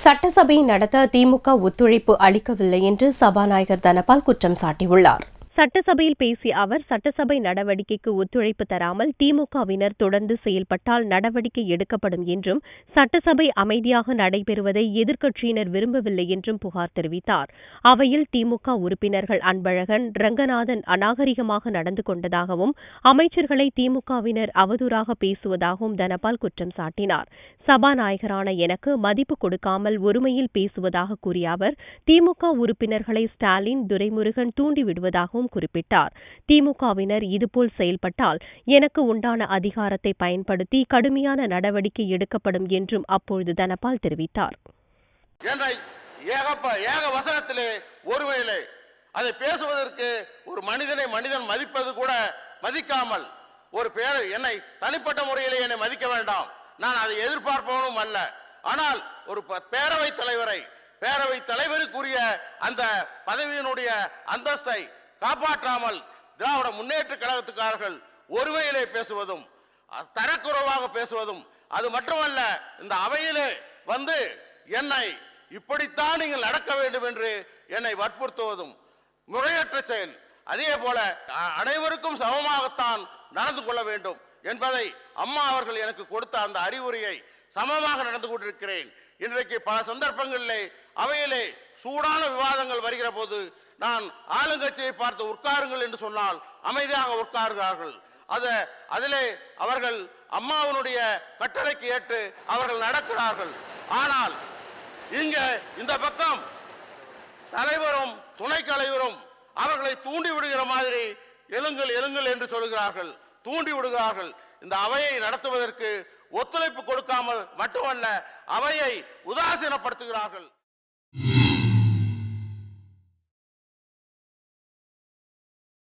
சட்டசபை நடத்த திமுக ஒத்துழைப்பு அளிக்கவில்லை என்று சபாநாயகர் தனபால் குற்றம் சாட்டியுள்ளார். சட்டசபையில் பேசிய அவர், சட்டசபை நடவடிக்கைக்கு ஒத்துழைப்பு தராமல் திமுகவினர் தொடர்ந்து செயல்பட்டால் நடவடிக்கை எடுக்கப்படும் என்றும், சட்டசபை அமைதியாக நடைபெறுவதை எதிர்க்கட்சியினர் விரும்பவில்லை என்றும் புகார் தெரிவித்தார். அவையில் திமுக உறுப்பினர்கள் அன்பழகன், ரங்கநாதன் அநாகரிகமாக நடந்து கொண்டதாகவும், அமைச்சர்களை திமுகவினர் அவதூறாக பேசுவதாகவும் தனபால் குற்றம் சாட்டினார். சபாநாயகரான எனக்கு மதிப்பு கொடுக்காமல் ஒருமையில் பேசுவதாக கூறிய அவர், திமுக உறுப்பினர்களை ஸ்டாலின், துரைமுருகன் தூண்டிவிடுவதாகவும் குறிப்பிட்டார். திமுகவினர் இதுபோல் செயல்பட்டால் எனக்கு உண்டான அதிகாரத்தை பயன்படுத்தி கடுமையான நடவடிக்கை எடுக்கப்படும் என்றும் அப்பொழுது தனபால் தெரிவித்தார். ஏக வசனத்திலே ஒருமையிலே அதை பேசுவதற்கு ஒரு மனிதன் மதிப்பது கூட மதிக்காமல் ஒரு பேரை என்னை தனிப்பட்ட முறையிலே என்னை மதிக்க வேண்டாம், நான் அதை எதிர்பார்ப்பவனும் அல்ல. ஆனால் ஒரு பேரவை தலைவருக்குரிய அந்த பதவியினுடைய அந்தஸ்தை காப்பாற்றாமல் திராவிட முன்னேற்ற கழகத்துக்காரர்கள் ஒருமையிலே பேசுவதும் தரக்குறைவாக பேசுவதும், அது மட்டுமல்ல இந்த அவையிலே வந்து என்னை இப்படித்தான் நீங்கள் நடக்க வேண்டும் என்று என்னை வற்புறுத்துவதும் முறையற்ற செயல். அதே போல அனைவருக்கும் சமமாகத்தான் நடந்து கொள்ள வேண்டும் என்பதை அம்மா அவர்கள் எனக்கு கொடுத்த அந்த அறிவுரையை சமமாக நடந்து கொண்டிருக்கிறேன். இன்றைக்கு பல சந்தர்ப்பங்களிலே அவையிலே சூடான விவாதங்கள் வருகிற போது நான் ஆளுங்கட்சியை பார்த்து உட்காருங்கள் என்று சொன்னால் அமைதியாக உட்காருகிறார்கள். அதிலே அவர்கள் அம்மாவினுடைய கட்டளைக்கு ஏற்று அவர்கள் நடக்கிறார்கள். ஆனால் இங்க இந்த பக்கம் தலைவரும் துணை தலைவரும் அவர்களை தூண்டி விடுகிற மாதிரி எழுங்கள் என்று சொல்கிறார்கள், தூண்டி விடுகிறார்கள். இந்த அவையை நடத்துவதற்கு ஒத்துழைப்பு கொடுக்காமல் மட்டுமல்ல, அவையை உதாசீனப்படுத்துகிறார்கள்.